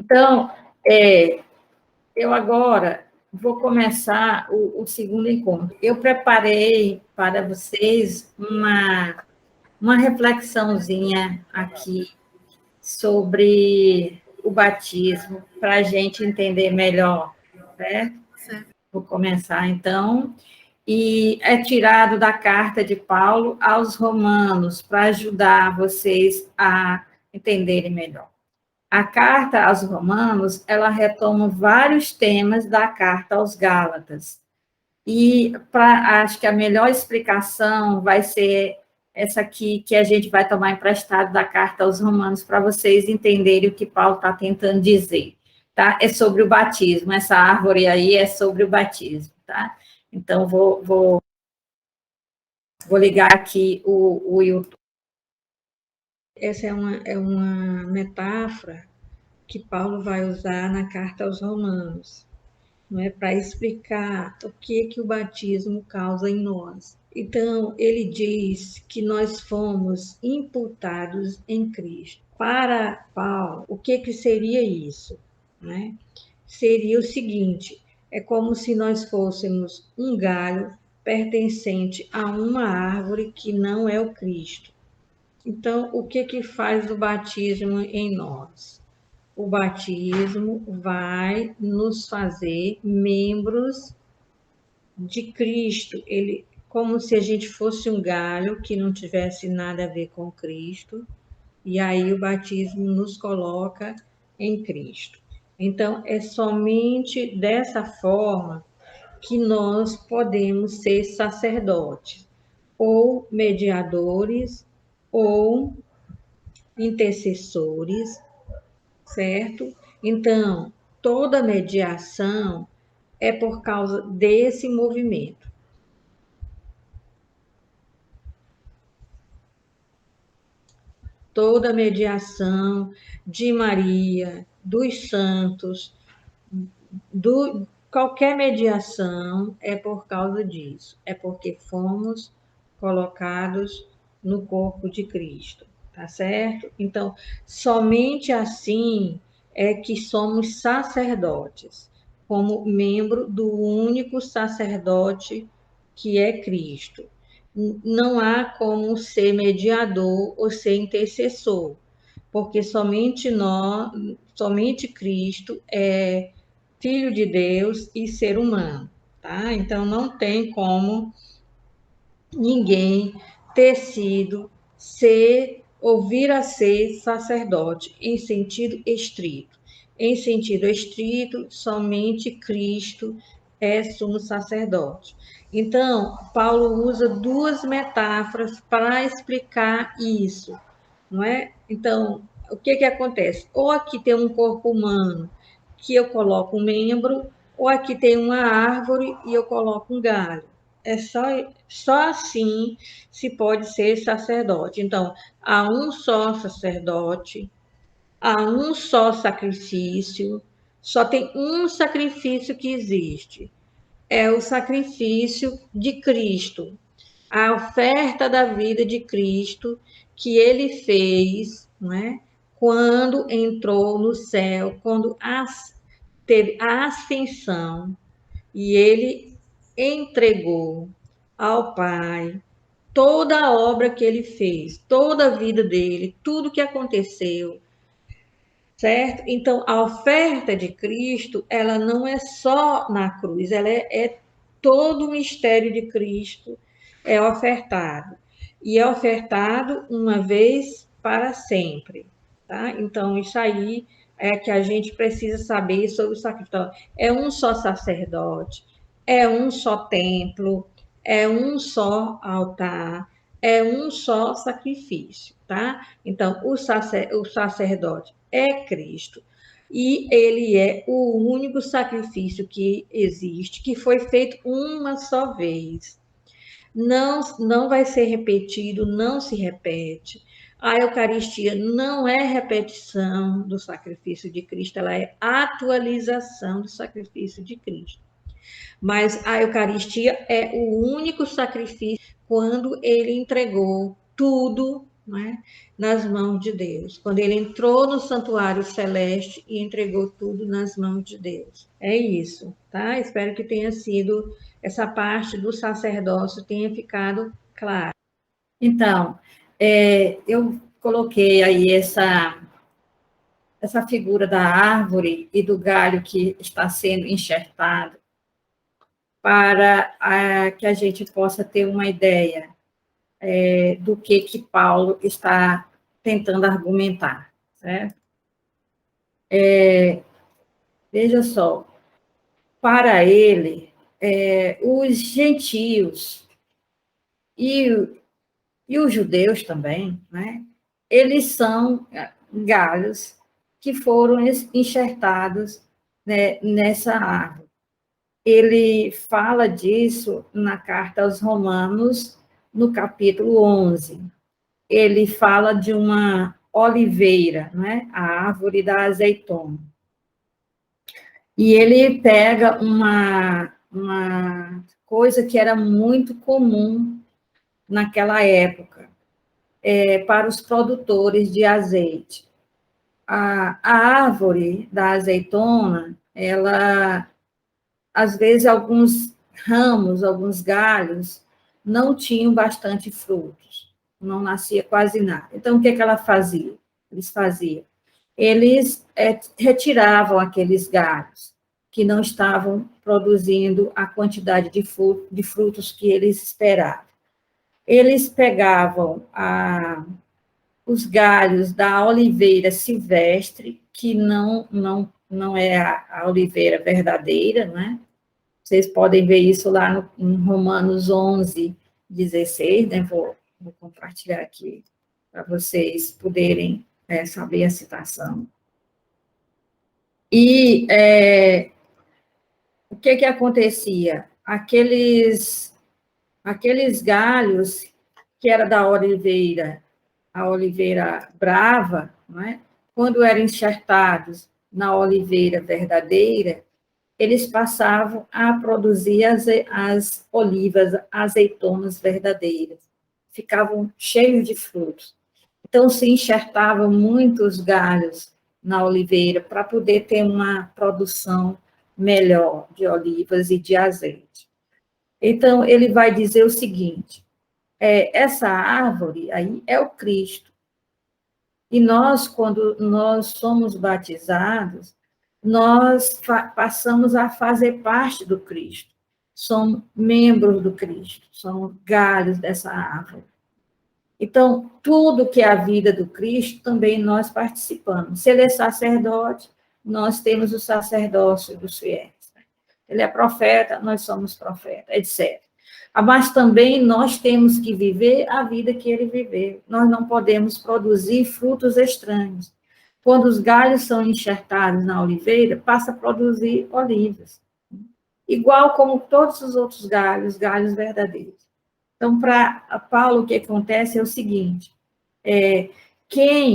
Então, eu agora vou começar o segundo encontro. Eu preparei para vocês uma reflexãozinha aqui sobre o batismo, para a gente entender melhor, certo? Vou começar, então. E é tirado da carta de Paulo aos Romanos, para ajudar vocês a entenderem melhor. A carta aos Romanos, ela retoma vários temas da carta aos Gálatas. E acho que a melhor explicação vai ser essa aqui, que a gente vai tomar emprestado da carta aos Romanos, para vocês entenderem o que Paulo está tentando dizer. Tá? É sobre o batismo, essa árvore aí é sobre o batismo. Tá? Então, vou ligar aqui o YouTube. Essa é uma metáfora que Paulo vai usar na carta aos Romanos, não é, para explicar o que o batismo causa em nós. Então, ele diz que nós fomos imputados em Cristo. Para Paulo, o que seria isso? Né? Seria o seguinte, é como se nós fôssemos um galho pertencente a uma árvore que não é o Cristo. Então, o que faz o batismo em nós? O batismo vai nos fazer membros de Cristo. Ele, como se a gente fosse um galho que não tivesse nada a ver com Cristo, e aí o batismo nos coloca em Cristo. Então, é somente dessa forma que nós podemos ser sacerdotes, ou mediadores, ou intercessores, certo? Então, toda mediação é por causa desse movimento. Toda mediação de Maria, dos santos, qualquer mediação é por causa disso, é porque fomos colocados no corpo de Cristo, tá certo? Então, somente assim é que somos sacerdotes, como membro do único sacerdote que é Cristo. Não há como ser mediador ou ser intercessor, porque somente Cristo é Filho de Deus e ser humano, tá? Então não tem como ninguém ter sido vir a ser sacerdote em sentido estrito. Em sentido estrito, somente Cristo é sumo sacerdote. Então, Paulo usa duas metáforas para explicar isso, não é? Então, o que acontece? Ou aqui tem um corpo humano que eu coloco um membro, ou aqui tem uma árvore e eu coloco um galho. É só assim se pode ser sacerdote. Então, há um só sacerdote, há um só sacrifício, só tem um sacrifício que existe. É o sacrifício de Cristo, a oferta da vida de Cristo que ele fez, não é? Quando entrou no céu, quando teve a ascensão, e ele entregou ao Pai toda a obra que ele fez, toda a vida dele, tudo que aconteceu, certo? Então, a oferta de Cristo, ela não é só na cruz, ela é todo o mistério de Cristo é ofertado. E é ofertado uma vez para sempre, tá? Então, isso aí é que a gente precisa saber sobre o sacrifício. Então, é um só sacerdote, é um só templo, é um só altar, é um só sacrifício, tá? Então, o sacerdote é Cristo. E ele é o único sacrifício que existe, que foi feito uma só vez. Não vai ser repetido, não se repete. A Eucaristia não é repetição do sacrifício de Cristo, ela é atualização do sacrifício de Cristo. Mas a Eucaristia é o único sacrifício quando ele entregou tudo não é? Nas mãos de Deus. Quando ele entrou no santuário celeste e entregou tudo nas mãos de Deus. É isso, tá? Espero que tenha sido, essa parte do sacerdócio tenha ficado clara. Então, eu coloquei aí essa figura da árvore e do galho que está sendo enxertado para que a gente possa ter uma ideia do que Paulo está tentando argumentar, certo? Veja só, para ele, os gentios e, e os judeus também, né? Eles são galhos que foram enxertados, né, nessa árvore. Ele fala disso na carta aos Romanos, no capítulo 11. Ele fala de uma oliveira, né? A árvore da azeitona. E ele pega uma coisa que era muito comum naquela época, para os produtores de azeite. A árvore da azeitona, ela, às vezes, alguns ramos, alguns galhos, não tinham bastante frutos, não nascia quase nada. Então, o que ela fazia? Eles retiravam aqueles galhos que não estavam produzindo a quantidade de frutos que eles esperavam. Eles pegavam os galhos da oliveira silvestre, que não é a oliveira verdadeira, né? Vocês podem ver isso lá em Romanos 11, 16, né? Vou compartilhar aqui para vocês poderem saber a citação. E o que acontecia? Aqueles galhos que era da oliveira, a oliveira brava, não é? Quando eram enxertados na oliveira verdadeira, eles passavam a produzir as olivas, azeitonas verdadeiras. Ficavam cheios de frutos. Então, se enxertavam muitos galhos na oliveira para poder ter uma produção melhor de olivas e de azeite. Então, ele vai dizer o seguinte, essa árvore aí é o Cristo. E nós, quando nós somos batizados, nós passamos a fazer parte do Cristo. Somos membros do Cristo, somos galhos dessa árvore. Então, tudo que é a vida do Cristo, também nós participamos. Se ele é sacerdote, nós temos o sacerdócio dos fiéis. Ele é profeta, nós somos profeta, etc. Mas também nós temos que viver a vida que ele viveu. Nós não podemos produzir frutos estranhos. Quando os galhos são enxertados na oliveira, passa a produzir olivas. Igual como todos os outros galhos verdadeiros. Então, para Paulo, o que acontece é o seguinte,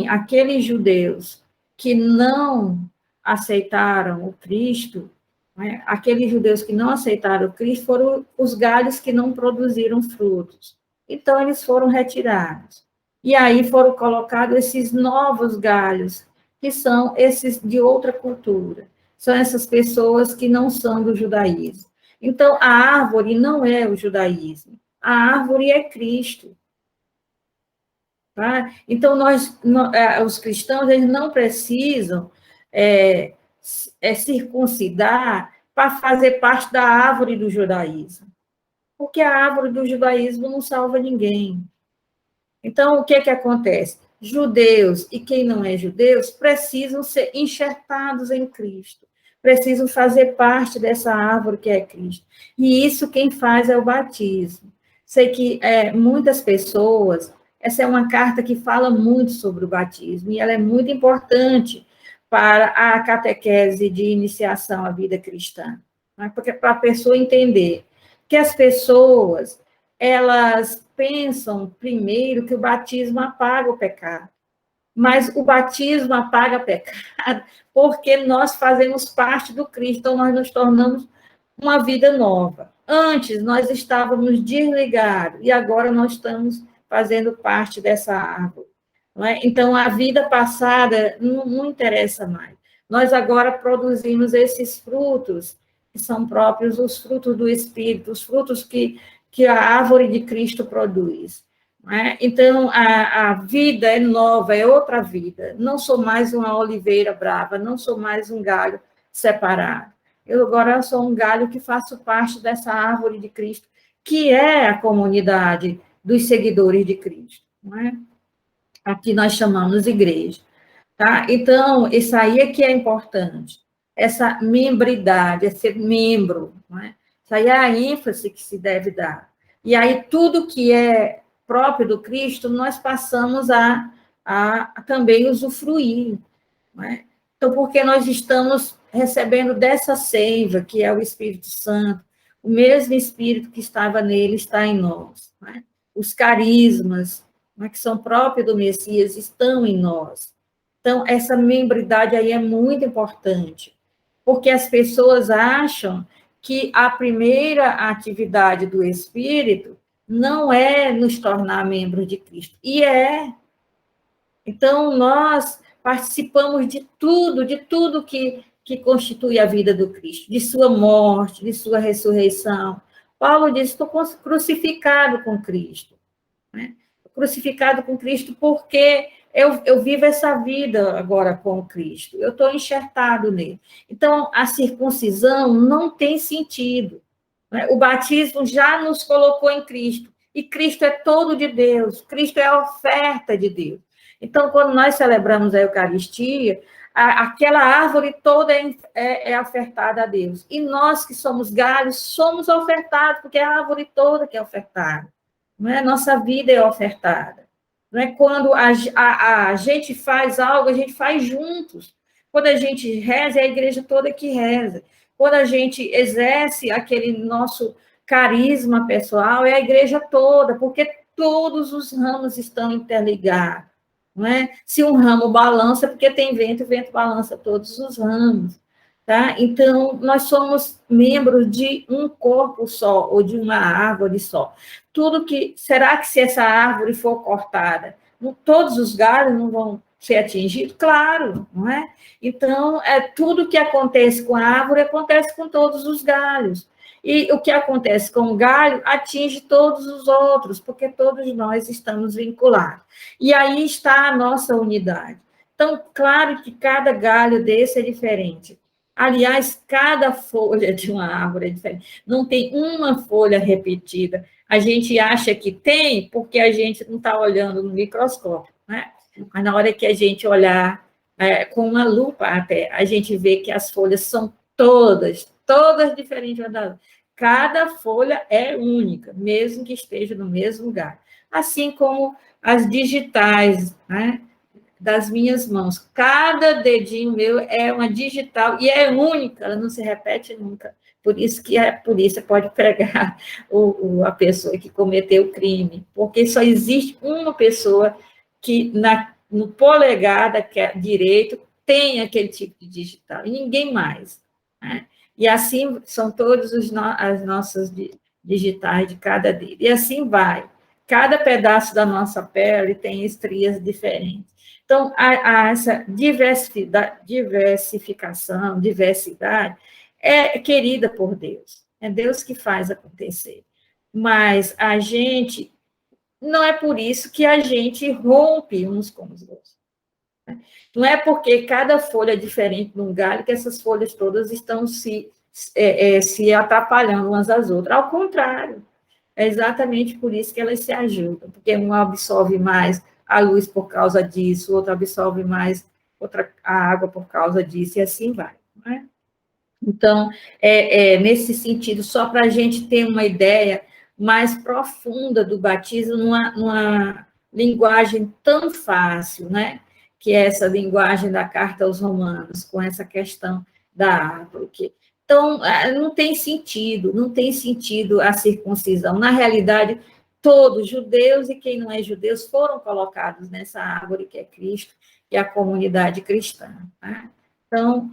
aqueles judeus que não aceitaram o Cristo, né, aqueles judeus que não aceitaram o Cristo foram os galhos que não produziram frutos. Então, eles foram retirados. E aí foram colocados esses novos galhos, que são esses de outra cultura. São essas pessoas que não são do judaísmo. Então, a árvore não é o judaísmo. A árvore é Cristo. Tá? Então, os cristãos, eles não precisam circuncidar para fazer parte da árvore do judaísmo. Porque a árvore do judaísmo não salva ninguém. Então, o que acontece? Judeus e quem não é judeus precisam ser enxertados em Cristo. Precisam fazer parte dessa árvore que é Cristo. E isso quem faz é o batismo. Sei que muitas pessoas, essa é uma carta que fala muito sobre o batismo, e ela é muito importante para a catequese de iniciação à vida cristã, né? Porque para a pessoa entender que as pessoas, elas pensam primeiro que o batismo apaga o pecado, mas o batismo apaga o pecado porque nós fazemos parte do Cristo, então nós nos tornamos uma vida nova. Antes, nós estávamos desligados, e agora nós estamos fazendo parte dessa árvore. Não é? Então, a vida passada não interessa mais. Nós agora produzimos esses frutos, que são próprios os frutos do Espírito, os frutos que a árvore de Cristo produz. Não é? Então, a vida é nova, é outra vida. Não sou mais uma oliveira brava, não sou mais um galho separado. Eu agora sou um galho que faço parte dessa árvore de Cristo, que é a comunidade dos seguidores de Cristo. Não é? Aqui nós chamamos igreja. Tá? Então, isso aí é que é importante. Essa membridade, é ser membro. Não é? Isso aí é a ênfase que se deve dar. E aí, tudo que é próprio do Cristo, nós passamos a também usufruir. Não é? Então, porque nós estamos recebendo dessa seiva, que é o Espírito Santo, o mesmo Espírito que estava nele está em nós. Não é? Os carismas, não é, que são próprios do Messias, estão em nós. Então, essa membridade aí é muito importante, porque as pessoas acham que a primeira atividade do Espírito não é nos tornar membros de Cristo, e é. Então, nós participamos de tudo que constitui a vida do Cristo, de sua morte, de sua ressurreição. Paulo diz, estou crucificado com Cristo. Né? Crucificado com Cristo porque eu vivo essa vida agora com Cristo, eu estou enxertado nele. Então, a circuncisão não tem sentido. Né? O batismo já nos colocou em Cristo, e Cristo é todo de Deus, Cristo é a oferta de Deus. Então, quando nós celebramos a Eucaristia, aquela árvore toda é ofertada a Deus. E nós que somos galhos, somos ofertados, porque é a árvore toda que é ofertada. Não é? Nossa vida é ofertada. Não é? Quando a gente faz algo, a gente faz juntos. Quando a gente reza, é a igreja toda que reza. Quando a gente exerce aquele nosso carisma pessoal, é a igreja toda, porque todos os ramos estão interligados. Não é? Se um ramo balança, porque tem vento, o vento balança todos os ramos. Tá? Então, nós somos membros de um corpo só, ou de uma árvore só. Será que se essa árvore for cortada, todos os galhos não vão ser atingidos? Claro, não é? Então, tudo que acontece com a árvore acontece com todos os galhos. E o que acontece com o galho atinge todos os outros, porque todos nós estamos vinculados. E aí está a nossa unidade. Então, claro que cada galho desse é diferente. Aliás, cada folha de uma árvore é diferente. Não tem uma folha repetida. A gente acha que tem porque a gente não está olhando no microscópio, né? Mas na hora que a gente olhar com uma lupa até, a gente vê que as folhas são todas diferentes uma da outra. Cada folha é única, mesmo que esteja no mesmo lugar. Assim como as digitais, né, das minhas mãos. Cada dedinho meu é uma digital e é única, ela não se repete nunca. Por isso que a polícia pode pegar a pessoa que cometeu o crime, porque só existe uma pessoa que no polegar direito tem aquele tipo de digital, e ninguém mais. Né? E assim são todas as nossas digitais de cada dedo. E assim vai. Cada pedaço da nossa pele tem estrias diferentes. Então, essa diversificação, diversidade, é querida por Deus. É Deus que faz acontecer. Mas a gente, não é por isso que a gente rompe uns com os outros. Não é porque cada folha é diferente de um galho que essas folhas todas estão se atrapalhando umas às outras. Ao contrário, é exatamente por isso que elas se ajudam, porque uma absorve mais a luz por causa disso, outra absorve mais a água por causa disso, e assim vai. Não é? Então, nesse sentido, só para a gente ter uma ideia mais profunda do batismo, numa linguagem tão fácil, né? Que é essa linguagem da carta aos Romanos, com essa questão da árvore. Então, não tem sentido a circuncisão. Na realidade, todos, judeus e quem não é judeus, foram colocados nessa árvore que é Cristo e a comunidade cristã. Tá? Então,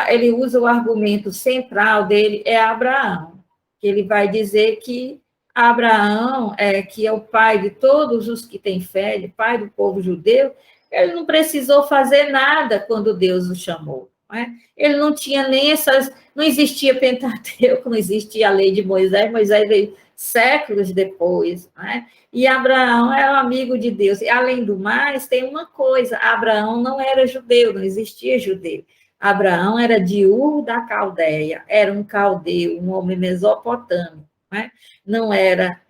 ele usa o argumento central dele, é Abraão, que ele vai dizer que Abraão, que é o pai de todos os que têm fé, pai do povo judeu, ele não precisou fazer nada quando Deus o chamou. Não é? Ele não tinha nem essas... Não existia Pentateuco, não existia a lei de Moisés, Moisés veio séculos depois. Não é? E Abraão era um amigo de Deus. E, além do mais, tem uma coisa, Abraão não era judeu, não existia judeu. Abraão era de Ur da Caldeia, era um caldeu, um homem mesopotâmico. Não era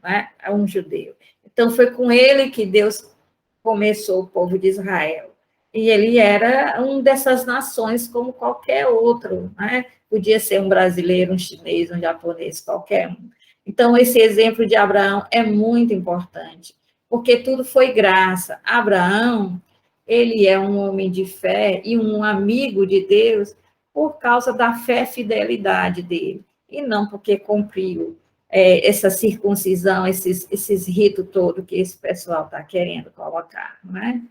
um judeu. Então, foi com ele que Deus começou o povo de Israel. E ele era uma dessas nações como qualquer outro. Podia ser um brasileiro, um chinês, um japonês, qualquer um. Então, esse exemplo de Abraão é muito importante, porque tudo foi graça. Abraão, ele é um homem de fé e um amigo de Deus por causa da fé e fidelidade dele, e não porque cumpriu essa circuncisão, esses ritos todos que esse pessoal está querendo colocar, não é?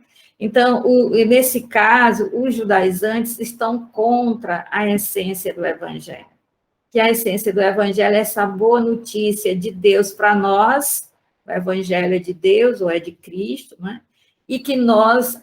Então, nesse caso, os judaizantes estão contra a essência do evangelho, que a essência do evangelho é essa boa notícia de Deus para nós, o evangelho é de Deus ou é de Cristo, não é? E que nós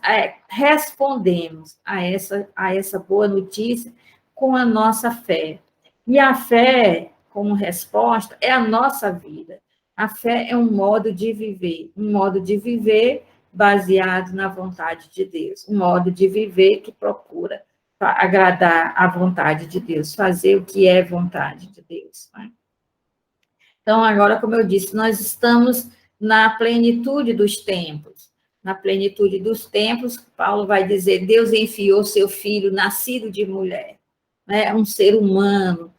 respondemos a essa boa notícia com a nossa fé. E a fé, como resposta, é a nossa vida. A fé é um modo de viver baseado na vontade de Deus, um modo de viver que procura agradar a vontade de Deus, fazer o que é vontade de Deus. Né? Então, agora, como eu disse, nós estamos na plenitude dos tempos. Na plenitude dos tempos, Paulo vai dizer, Deus enviou seu filho, nascido de mulher, né? Um ser humano,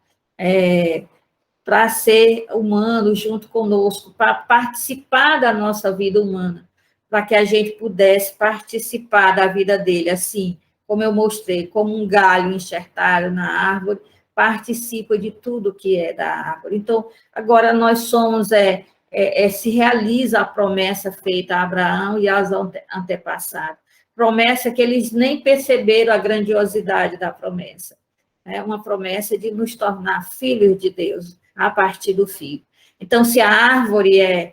para ser humano junto conosco, para participar da nossa vida humana, para que a gente pudesse participar da vida dele, assim, como eu mostrei, como um galho enxertado na árvore, participa de tudo que é da árvore. Então, agora nós somos, se realiza a promessa feita a Abraão e aos antepassados, promessa que eles nem perceberam a grandiosidade da promessa. É uma promessa de nos tornar filhos de Deus, a partir do Filho. Então, se a árvore é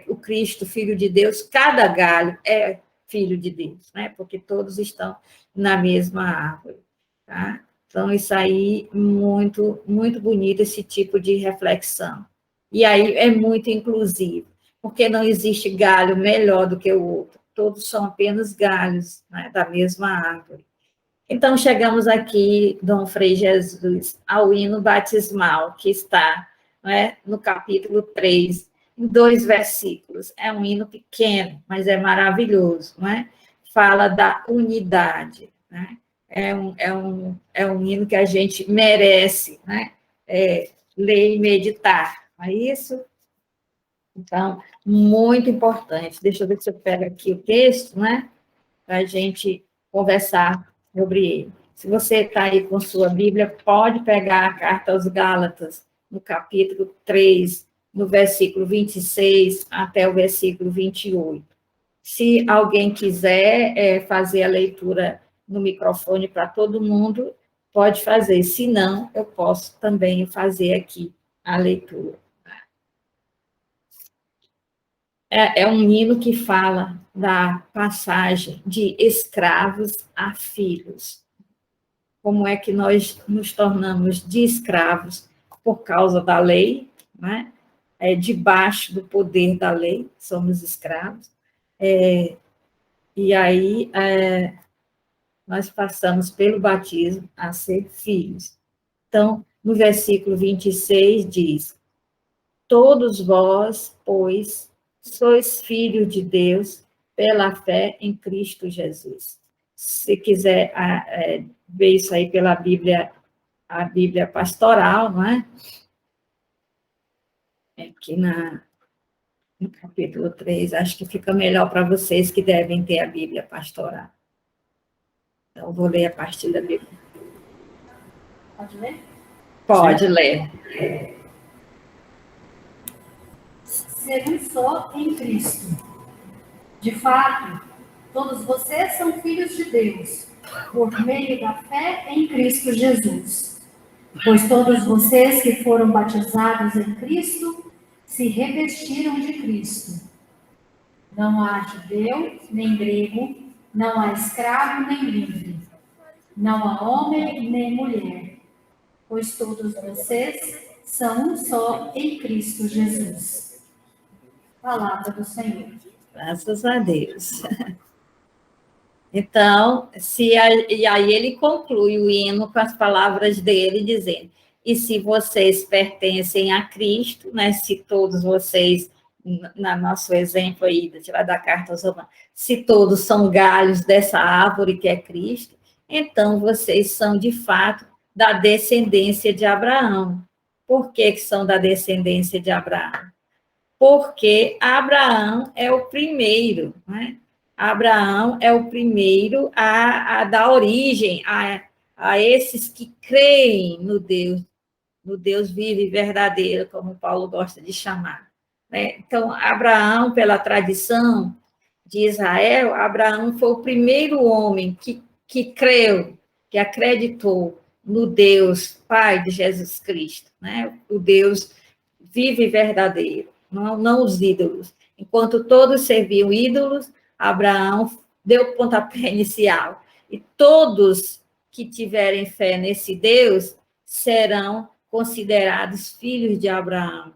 o Cristo, Filho de Deus, cada galho é filho de Deus, né? Porque todos estão na mesma árvore. Tá? Então, isso aí, muito, muito bonito, esse tipo de reflexão. E aí é muito inclusivo, porque não existe galho melhor do que o outro, todos são apenas galhos, né, da mesma árvore. Então, chegamos aqui, Dom Frei Jesus, ao hino batismal, que está, né, no capítulo 3, em 2 versículos. É um hino pequeno, mas é maravilhoso, não é? Fala da unidade, né? É um hino que a gente merece, né? Ler e meditar, não é isso? Então, muito importante. Deixa eu ver se eu pego aqui o texto, né? Para a gente conversar sobre ele. Se você está aí com sua Bíblia, pode pegar a carta aos Gálatas, no capítulo 3, no versículo 26 até o versículo 28. Se alguém quiser fazer a leitura no microfone para todo mundo, pode fazer. Se não, eu posso também fazer aqui a leitura. É um hino que fala da passagem de escravos a filhos. Como é que nós nos tornamos de escravos por causa da lei, né? Debaixo do poder da lei, somos escravos. E aí, nós passamos pelo batismo a ser filhos. Então, no versículo 26 diz, todos vós, pois, sois filhos de Deus pela fé em Cristo Jesus. Se quiser ver isso aí pela Bíblia, a Bíblia pastoral, não é? Aqui no capítulo 3, acho que fica melhor para vocês que devem ter a Bíblia pastoral. Então, vou ler a partir da Bíblia. Pode ler? Pode ler. Ser um só em Cristo. De fato, todos vocês são filhos de Deus, por meio da fé em Cristo Jesus. Pois todos vocês que foram batizados em Cristo, se revestiram de Cristo. Não há judeu nem grego, não há escravo nem livre, não há homem nem mulher, pois todos vocês são um só em Cristo Jesus. Palavra do Senhor. Graças a Deus. Então, e aí ele conclui o hino com as palavras dele, dizendo: e se vocês pertencem a Cristo, né, se todos vocês, no nosso exemplo aí, da carta aos Romanos, se todos são galhos dessa árvore que é Cristo, então vocês são, de fato, da descendência de Abraão. Por que são da descendência de Abraão? Porque Abraão é o primeiro, né? Abraão é o primeiro a dar origem a esses que creem no Deus vivo e verdadeiro, como Paulo gosta de chamar, né? Então, Abraão, pela tradição de Israel, Abraão foi o primeiro homem que creu, que acreditou no Deus Pai de Jesus Cristo, né? O Deus vivo e verdadeiro, não os ídolos. Enquanto todos serviam ídolos, Abraão deu o pontapé inicial. E todos que tiverem fé nesse Deus serão considerados filhos de Abraão.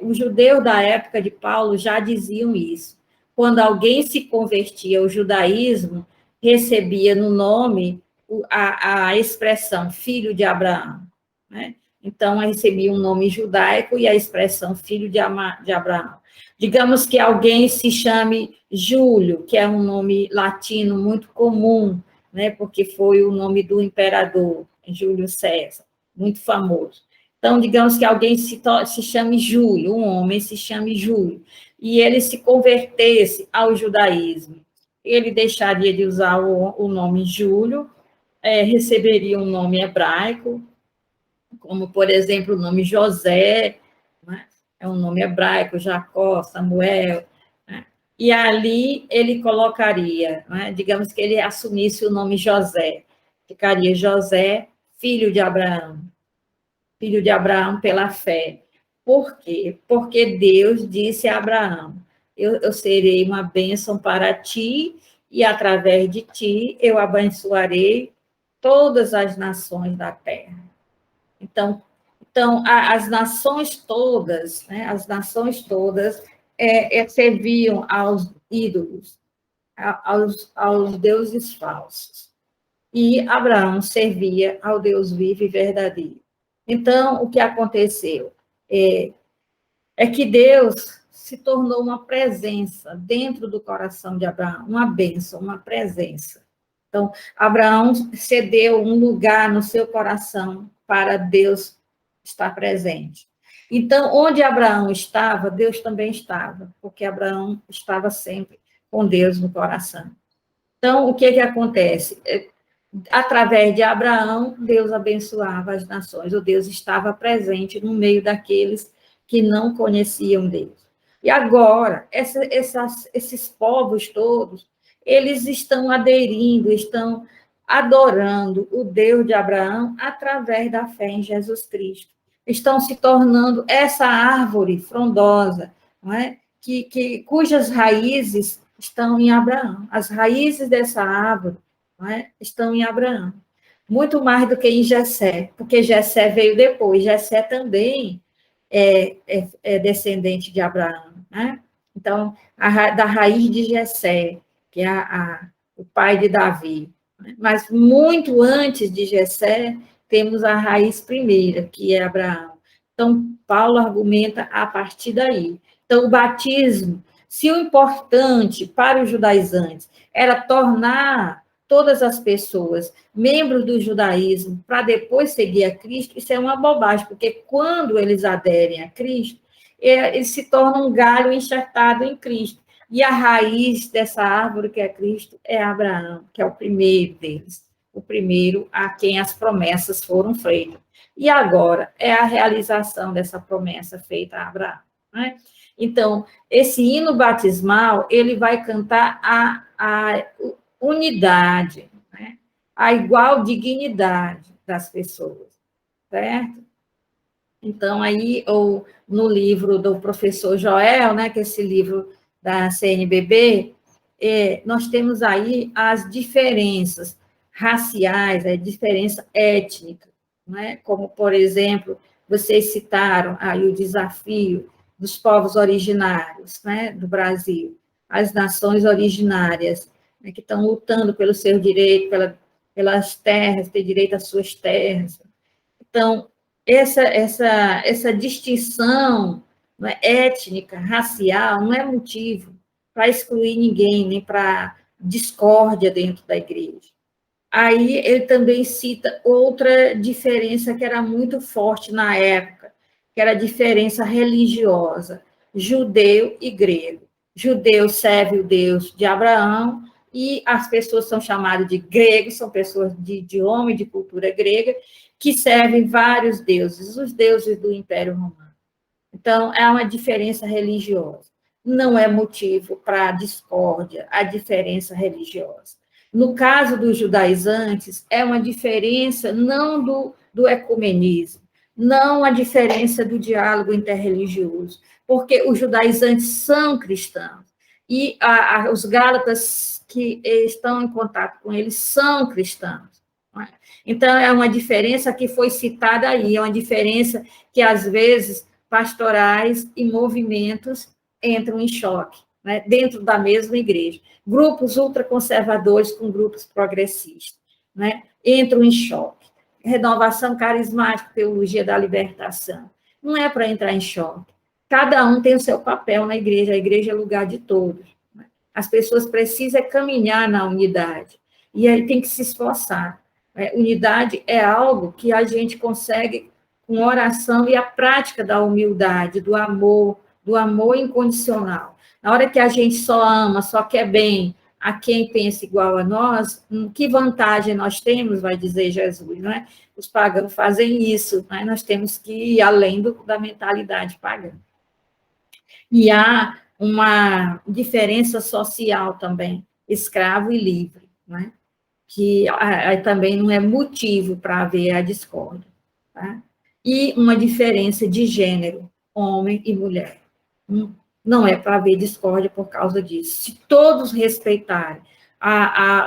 Os judeus da época de Paulo já diziam isso. Quando alguém se convertia ao judaísmo, recebia no nome a expressão filho de Abraão, né? Então, recebia um nome judaico e a expressão filho de Abraão. Digamos que alguém se chame Júlio, que é um nome latino muito comum, né, porque foi o nome do imperador, Júlio César, muito famoso. Então, digamos que alguém se chame Júlio, um homem se chame Júlio, e ele se convertesse ao judaísmo. Ele deixaria de usar o nome Júlio, receberia um nome hebraico, como, por exemplo, o nome José, né? É um nome hebraico, Jacó, Samuel, né? E ali ele colocaria, né? Digamos que ele assumisse o nome José, ficaria José, filho de Abraão pela fé. Por quê? Porque Deus disse a Abraão: eu serei uma bênção para ti, e através de ti eu abençoarei todas as nações da terra. Então as nações todas, né, serviam aos ídolos, aos deuses falsos. E Abraão servia ao Deus vivo e verdadeiro. Então, o que aconteceu? É que Deus se tornou uma presença dentro do coração de Abraão, uma bênção, uma presença. Então, Abraão cedeu um lugar no seu coração para Deus estar presente. Então, onde Abraão estava, Deus também estava, porque Abraão estava sempre com Deus no coração. Então, o que acontece? Através de Abraão, Deus abençoava as nações, ou Deus estava presente no meio daqueles que não conheciam Deus. E agora, esses povos todos, eles estão aderindo, estão adorando o Deus de Abraão através da fé em Jesus Cristo. Estão se tornando essa árvore frondosa, não é? Cujas raízes estão em Abraão. As raízes dessa árvore, não é? Estão em Abraão. Muito mais do que em Jessé, porque Jessé veio depois. Jessé também é descendente de Abraão, né? Então, da raiz de Jessé, que é o pai de Davi. Né? Mas muito antes de Jessé, temos a raiz primeira, que é Abraão. Então, Paulo argumenta a partir daí. Então, o batismo, se o importante para os judaizantes era tornar todas as pessoas membros do judaísmo para depois seguir a Cristo, isso é uma bobagem, porque quando eles aderem a Cristo, eles se tornam um galho enxertado em Cristo. E a raiz dessa árvore que é Cristo é Abraão, que é o primeiro deles, o primeiro a quem as promessas foram feitas. E agora é a realização dessa promessa feita a Abraão, né? Então, esse hino batismal, ele vai cantar a unidade, né? A igual dignidade das pessoas, certo? Então, aí, ou no livro do professor Joel, né, que é esse livro da CNBB, nós temos aí as diferenças raciais, a diferença étnica, né? Como, por exemplo, vocês citaram aí o desafio dos povos originários, né, do Brasil, as nações originárias, né, que estão lutando pelo seu direito, pelas terras, ter direito às suas terras. Então, essa distinção, não é, étnica, racial, não é motivo para excluir ninguém, nem para discórdia dentro da igreja. Aí ele também cita outra diferença que era muito forte na época, que era a diferença religiosa, judeu e grego. Judeu serve o Deus de Abraão, e as pessoas são chamadas de gregos, são pessoas de idioma e de cultura grega, que servem vários deuses, os deuses do Império Romano. Então, é uma diferença religiosa. Não é motivo para discórdia, a diferença religiosa. No caso dos judaizantes, é uma diferença não do ecumenismo, não a diferença do diálogo interreligioso, porque os judaizantes são cristãos, e os gálatas que estão em contato com eles são cristãos. Não é? Então, é uma diferença que foi citada aí, é uma diferença que, às vezes, pastorais e movimentos entram em choque, né, dentro da mesma igreja. Grupos ultraconservadores com grupos progressistas, né, entram em choque. Renovação carismática, teologia da libertação. Não é para entrar em choque. Cada um tem o seu papel na igreja, a igreja é lugar de todos. Né? As pessoas precisam caminhar na unidade, e aí tem que se esforçar. Unidade é algo que a gente consegue com oração e a prática da humildade, do amor incondicional. Na hora que a gente só ama, só quer bem a quem pensa igual a nós, que vantagem nós temos, vai dizer Jesus, não é? Os pagãos fazem isso, né? Nós temos que ir além da mentalidade pagã. E há uma diferença social também, escravo e livre, né? Que também não é motivo para haver a discórdia, tá? E uma diferença de gênero, homem e mulher. Não é para haver discórdia por causa disso. Se todos respeitarem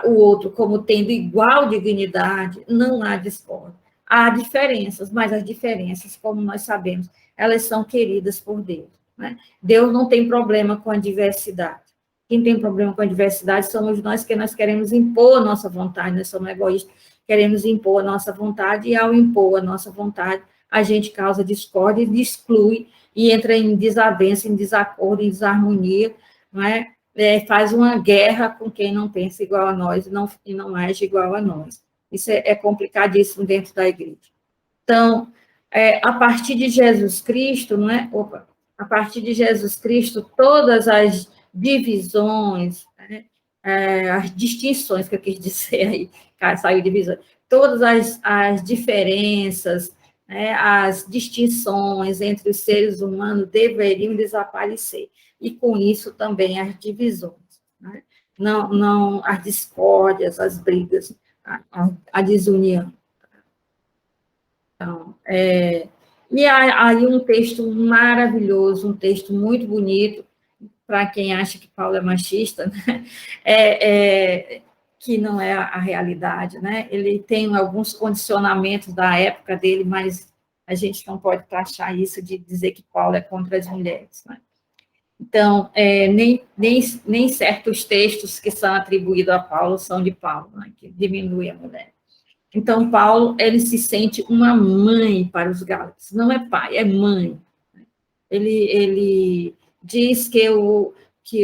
o outro como tendo igual dignidade, não há discórdia. Há diferenças, mas as diferenças, como nós sabemos, elas são queridas por Deus. Né? Deus não tem problema com a diversidade. Quem tem problema com a diversidade somos nós, que nós queremos impor a nossa vontade, nós somos egoístas, queremos impor a nossa vontade, e ao impor a nossa vontade, a gente causa discórdia e exclui, e entra em desavença, em desacordo, em desarmonia, não é? Faz uma guerra com quem não pensa igual a nós e não age igual a nós. Isso é complicadíssimo dentro da igreja. Então, a partir de Jesus Cristo, não é? A partir de Jesus Cristo, todas as divisões, né? As distinções que eu quis dizer aí, saiu divisão, todas as diferenças, né, as distinções entre os seres humanos deveriam desaparecer, e com isso também as divisões, né? Não as discórdias, as brigas, a desunião. Então, e aí um texto maravilhoso, um texto muito bonito, para quem acha que Paulo é machista, né? Que não é a realidade, né? Ele tem alguns condicionamentos da época dele, mas a gente não pode taxar isso de dizer que Paulo é contra as mulheres, né? Então, nem certos textos que são atribuídos a Paulo são de Paulo, né? Que diminui a mulher. Então, Paulo, ele se sente uma mãe para os gálatas, não é pai, é mãe. Ele diz que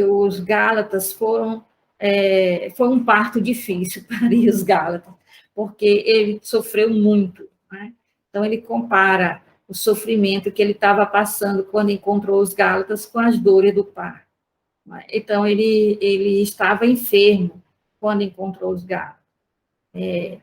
os gálatas foi um parto difícil para os gálatas, porque ele sofreu muito, né? Então, ele compara o sofrimento que ele estava passando quando encontrou os gálatas com as dores do parto. Então, ele estava enfermo quando encontrou os gálatas. Ele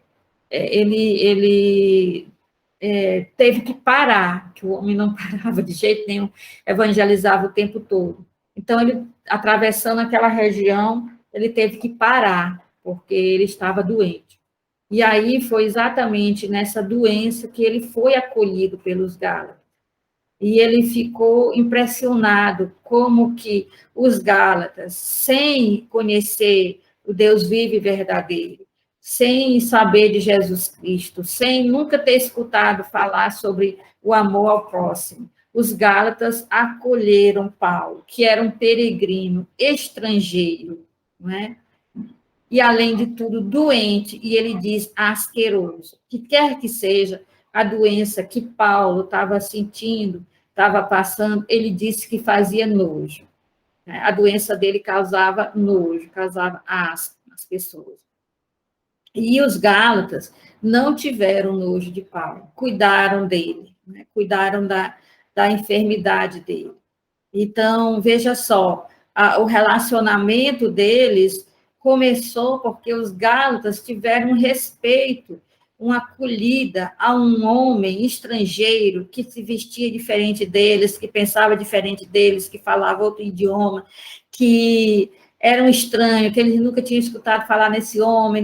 teve que parar, que o homem não parava de jeito nenhum, evangelizava o tempo todo. Então, ele, atravessando aquela região, ele teve que parar, porque ele estava doente. E aí foi exatamente nessa doença que ele foi acolhido pelos gálatas. e ele ficou impressionado como que os Gálatas, sem conhecer o Deus vivo e verdadeiro, sem saber de Jesus Cristo, sem nunca ter escutado falar sobre o amor ao próximo, os Gálatas acolheram Paulo, que era um peregrino estrangeiro, não é? E, além de tudo, doente, e ele diz asqueroso, que quer que seja a doença que Paulo estava sentindo, estava passando, ele disse que fazia nojo. Né? A doença dele causava nojo, causava asco nas pessoas. E os Gálatas não tiveram nojo de Paulo, cuidaram dele, né? Cuidaram da enfermidade dele. Então, veja só, o relacionamento deles começou porque os Gálatas tiveram um respeito, uma acolhida a um homem estrangeiro que se vestia diferente deles, que pensava diferente deles, que falava outro idioma, que era um estranho, que eles nunca tinham escutado falar nesse homem,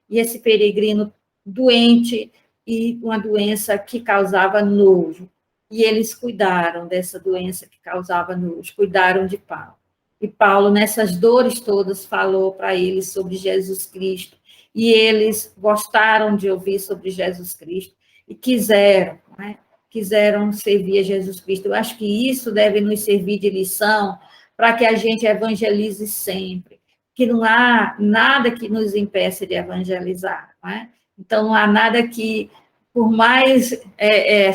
e esse peregrino doente e uma doença que causava nojo. E eles cuidaram dessa doença que causava nojo, cuidaram de Paulo. E Paulo, nessas dores todas, falou para eles sobre Jesus Cristo, e eles gostaram de ouvir sobre Jesus Cristo, e quiseram, né? Quiseram servir a Jesus Cristo. Eu acho que isso deve nos servir de lição para que a gente evangelize sempre, que não há nada que nos impeça de evangelizar, não é? Então, não há nada que, por mais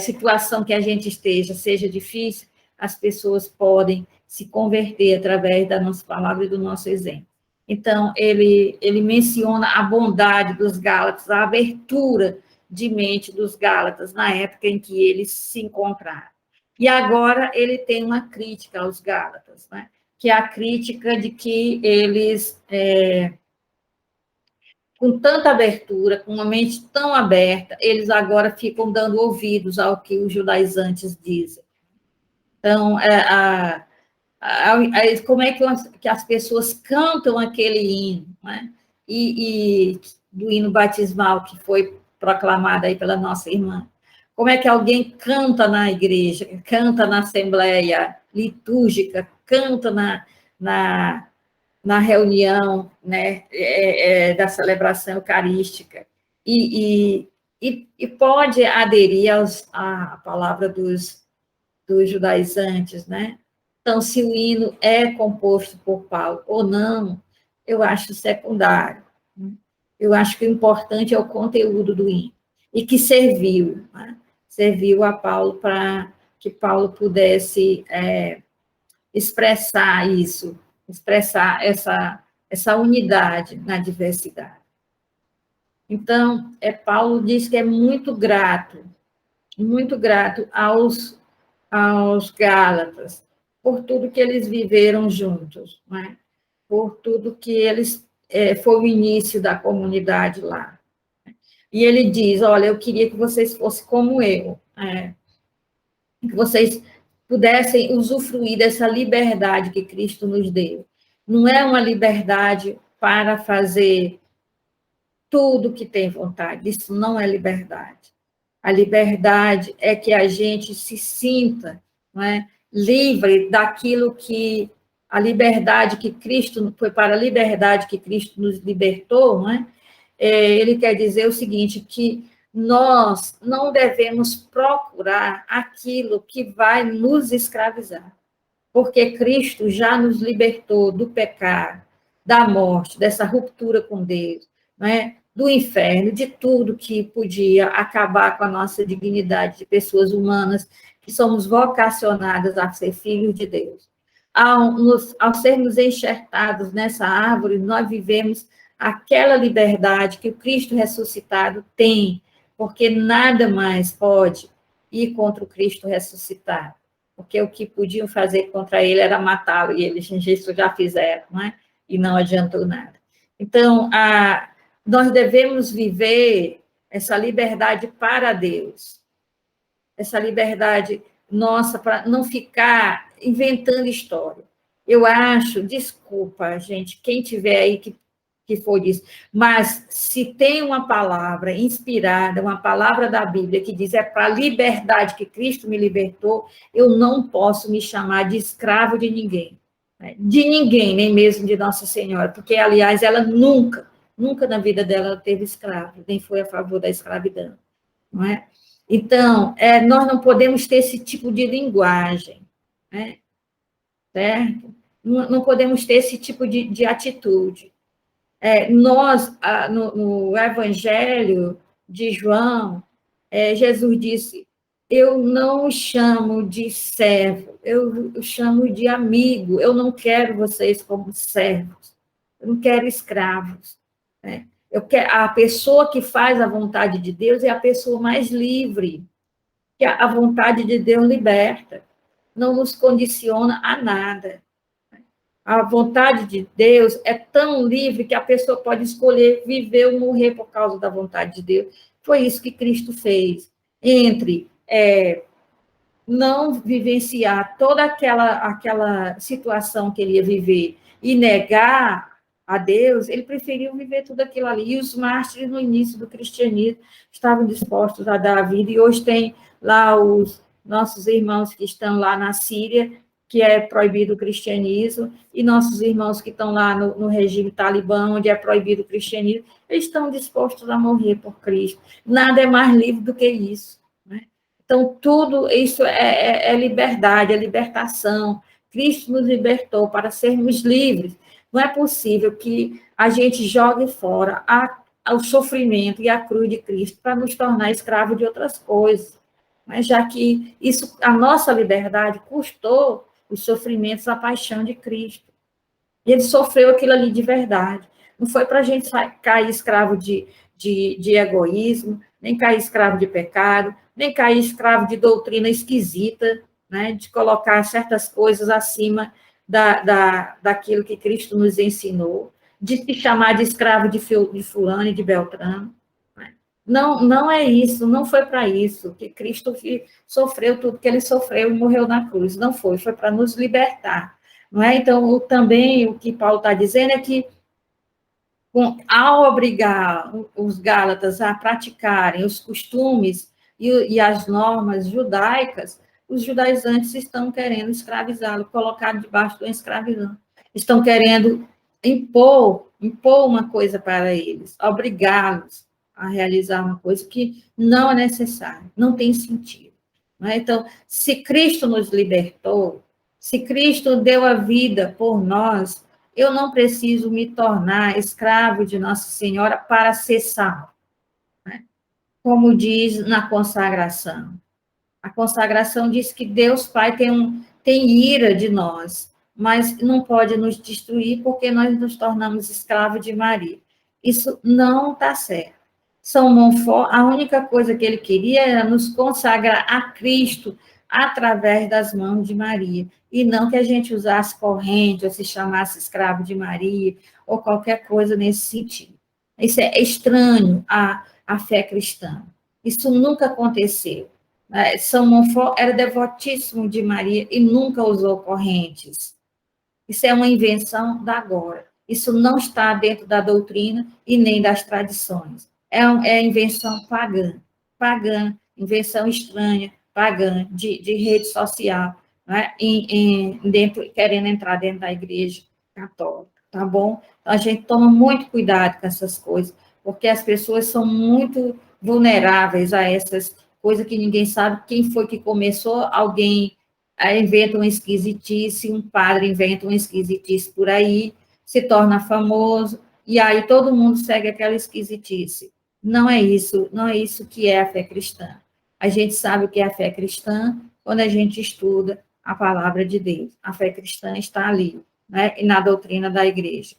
situação que a gente esteja, seja difícil, as pessoas podem se converter através da nossa palavra e do nosso exemplo. Então, ele menciona a bondade dos Gálatas, a abertura de mente dos Gálatas na época em que eles se encontraram. E agora ele tem uma crítica aos Gálatas, né? Que é a crítica de que eles, com tanta abertura, com uma mente tão aberta, eles agora ficam dando ouvidos ao que os judaizantes dizem. Então, como é que as pessoas cantam aquele hino, né? E do hino batismal que foi proclamado aí pela nossa irmã. Como é que alguém canta na igreja, canta na assembleia litúrgica, canta na reunião, né, da celebração eucarística, e pode aderir à palavra dos judaizantes, né? Então, se o hino é composto por Paulo ou não, eu acho secundário. Eu acho que o importante é o conteúdo do hino, e que serviu, né? Serviu a Paulo para que Paulo pudesse expressar isso, expressar essa unidade na diversidade. Então, Paulo diz que é muito grato aos Gálatas, por tudo que eles viveram juntos, né? Por tudo que eles foi o início da comunidade lá. E ele diz, olha, eu queria que vocês fossem como eu, que vocês pudessem usufruir dessa liberdade que Cristo nos deu. Não é uma liberdade para fazer tudo que tem vontade, isso não é liberdade. A liberdade é que a gente se sinta, não é, livre daquilo que a liberdade que Cristo, foi para a liberdade que Cristo nos libertou, não é? Ele quer dizer o seguinte, que nós não devemos procurar aquilo que vai nos escravizar, porque Cristo já nos libertou do pecado, da morte, dessa ruptura com Deus, não é? Do inferno, de tudo que podia acabar com a nossa dignidade de pessoas humanas, que somos vocacionadas a ser filhos de Deus. Ao sermos enxertados nessa árvore, nós vivemos aquela liberdade que o Cristo ressuscitado tem, porque nada mais pode ir contra o Cristo ressuscitado, porque o que podiam fazer contra ele era matá-lo, e eles isso já fizeram, não é? E não adiantou nada. Então, nós devemos viver essa liberdade para Deus, essa liberdade nossa para não ficar inventando história. Eu acho, desculpa, gente, quem tiver aí que que foi disso. Mas se tem uma palavra inspirada, uma palavra da Bíblia que diz é para a liberdade que Cristo me libertou, eu não posso me chamar de escravo de ninguém. Né? De ninguém, nem mesmo de Nossa Senhora, porque, aliás, ela nunca na vida dela teve escravo, nem foi a favor da escravidão. Não é? Então, nós não podemos ter esse tipo de linguagem, né? Certo? Não podemos ter esse tipo de atitude. Nós, no Evangelho de João, Jesus disse, eu não chamo de servo, eu chamo de amigo, eu não quero vocês como servos, eu não quero escravos. Né? A pessoa que faz a vontade de Deus é a pessoa mais livre, que a vontade de Deus liberta, não nos condiciona a nada. A vontade de Deus é tão livre que a pessoa pode escolher viver ou morrer por causa da vontade de Deus. Foi isso que Cristo fez. Entre não vivenciar toda aquela situação que ele ia viver e negar a Deus, ele preferiu viver tudo aquilo ali. E os mártires, no início do cristianismo, estavam dispostos a dar a vida. E hoje tem lá os nossos irmãos que estão lá na Síria, que é proibido o cristianismo, e nossos irmãos que estão lá no regime talibã, onde é proibido o cristianismo, eles estão dispostos a morrer por Cristo. Nada é mais livre do que isso. Né? Então, tudo isso é liberdade, é libertação. Cristo nos libertou para sermos livres. Não é possível que a gente jogue fora o sofrimento e a cruz de Cristo para nos tornar escravos de outras coisas. Mas já que isso, a nossa liberdade custou os sofrimentos, a paixão de Cristo. E ele sofreu aquilo ali de verdade. Não foi para a gente cair escravo de egoísmo, nem cair escravo de pecado, nem cair escravo de doutrina esquisita, né, de colocar certas coisas acima daquilo que Cristo nos ensinou, de se chamar de escravo de fulano e de Beltrano. Não é isso, não foi para isso que Cristo sofreu tudo que ele sofreu e morreu na cruz. Não foi para nos libertar. Não é? Então, também o que Paulo está dizendo é que, ao obrigar os Gálatas a praticarem os costumes e as normas judaicas, os judaizantes estão querendo escravizá-lo, colocar debaixo de uma escravidão. Estão querendo impor uma coisa para eles, obrigá-los a realizar uma coisa que não é necessária, não tem sentido. Não é? Então, se Cristo nos libertou, se Cristo deu a vida por nós, eu não preciso me tornar escravo de Nossa Senhora para ser salvo. Né? Como diz na consagração. A consagração diz que Deus Pai tem ira de nós, mas não pode nos destruir porque nós nos tornamos escravos de Maria. Isso não está certo. São Monfort, a única coisa que ele queria era nos consagrar a Cristo através das mãos de Maria, e não que a gente usasse corrente, ou se chamasse escravo de Maria, ou qualquer coisa nesse sentido. Isso é estranho à fé cristã. Isso nunca aconteceu. São Monfort era devotíssimo de Maria e nunca usou correntes. Isso é uma invenção da agora. Isso não está dentro da doutrina e nem das tradições. É invenção pagã, invenção estranha, pagã, de rede social, né? Querendo entrar dentro da igreja católica, tá bom? Então, a gente toma muito cuidado com essas coisas, porque as pessoas são muito vulneráveis a essas coisas que ninguém sabe quem foi que começou, alguém inventa uma esquisitice, um padre inventa uma esquisitice por aí, se torna famoso, e aí todo mundo segue aquela esquisitice. Não é isso que é a fé cristã. A gente sabe o que é a fé cristã quando a gente estuda a palavra de Deus. A fé cristã está ali, né? E na doutrina da igreja,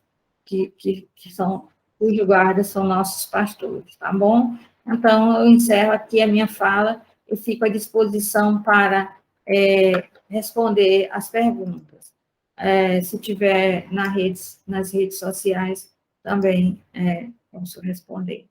cujo guarda são nossos pastores, tá bom? Então, eu encerro aqui a minha fala, eu fico à disposição para responder as perguntas. Se tiver nas redes sociais, também posso responder.